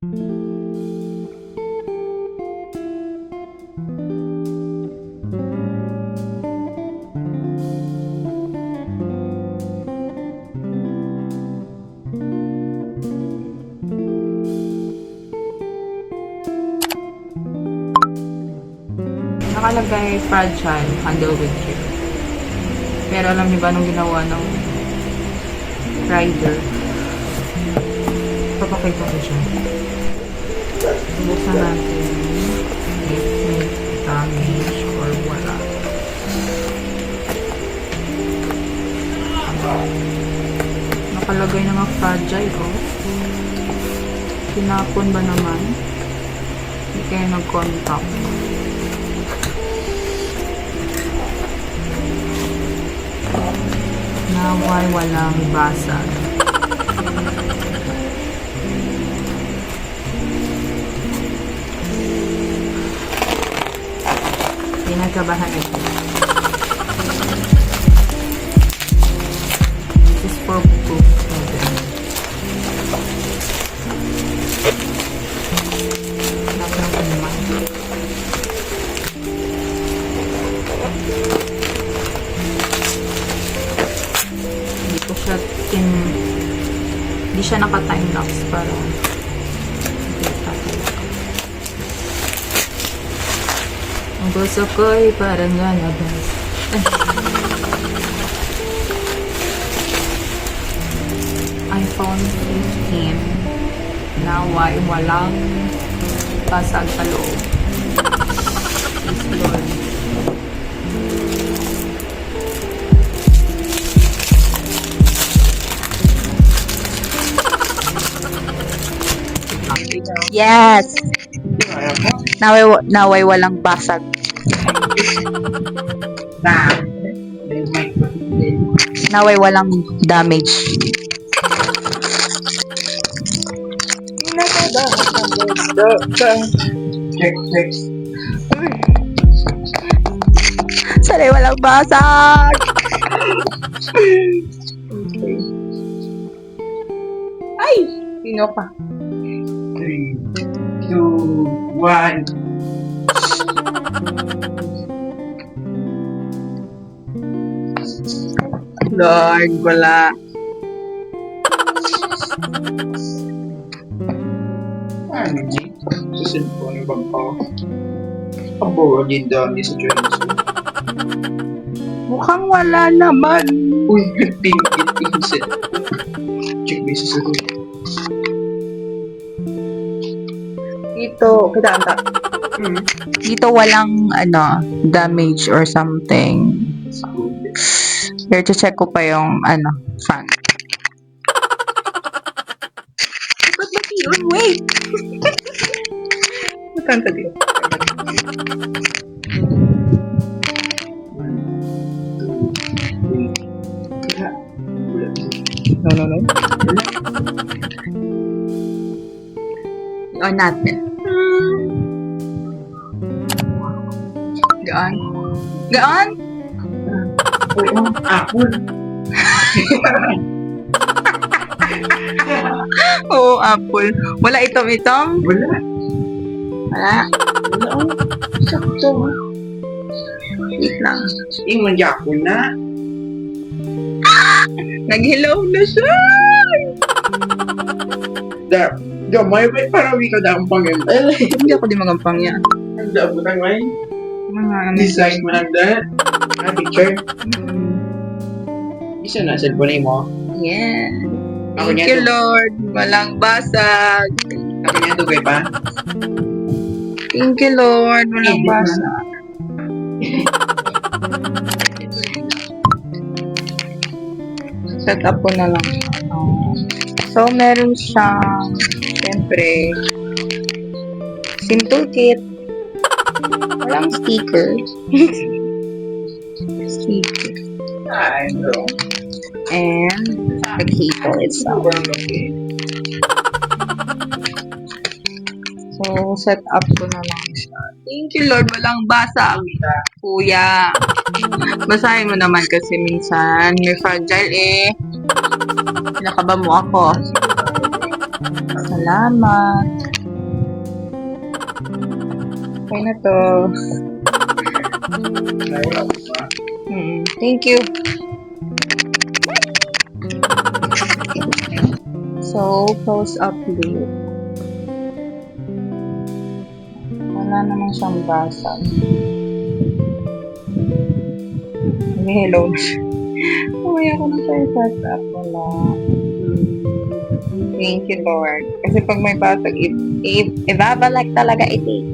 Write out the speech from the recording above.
Nakalagay fragile, handle with care. Pero alam niyo ba anong ginawa ng rider? Papakita ko siya. Buksan natin if may damage or wala. Nakalagay na nga fragile, oh. Tinapon ba naman? Hindi kayo nag-contact. Naway walang basag. Pinagkabahan ito. This is for proof. Hindi siya naka-time-lapse para makita talaga. Ang gusto ko ay parang lalabas. iPhone 15 naway walang basag sa loob. Yes. Naway walang basag. Naway walang damage. Check. Sanay walang basag. Ay! Sino ka? 3, 2, 1. Lord, wala. Ano ni? Susunod po ng bangko. Ang bored din dami sa Johnson. Mukhang wala naman. Uy, pink it. Check ba yung susunod? Dito walang damage or something. Here, check ko pa yung fan. Ba't ba yun? Wait! Magkanta dito. 1, 2, 3. No. On natin. Gaan? Oo, apple. Oo, apple. Wala itom-itom? Wala. Sakto. Wait lang. Ingon niya ako na. Nag-hello na siya! May parawi ka na ang pangyaman. Hindi ako di magampang yan. Ang dabo na ngayon. Mga Design mo lang na. Picture. Isa na, cellphone mo. Yeah. Ako Thank niya you, to. Lord. Walang basag. Ako niya to, pa. Thank you, Lord. Walang basag. Set up ko na lang. So, meron siyang, syempre, SIM toolkit. Walang sticker. Sticker. Ay, no. And the cable itself. So, set up ko na lang siya. Thank you, Lord. Walang basag. Kuya. Basahin mo naman kasi minsan may fragile eh. Pinakaba mo ako. Salamat. Okay na to. Ay, wala pa. Thank you. So, close up look. Wala naman siyang basa. May hello na siya. Umaya ko na tayo set up. Wala. Thank you, Lord. Kasi pag may basag, ibabalik talaga ito.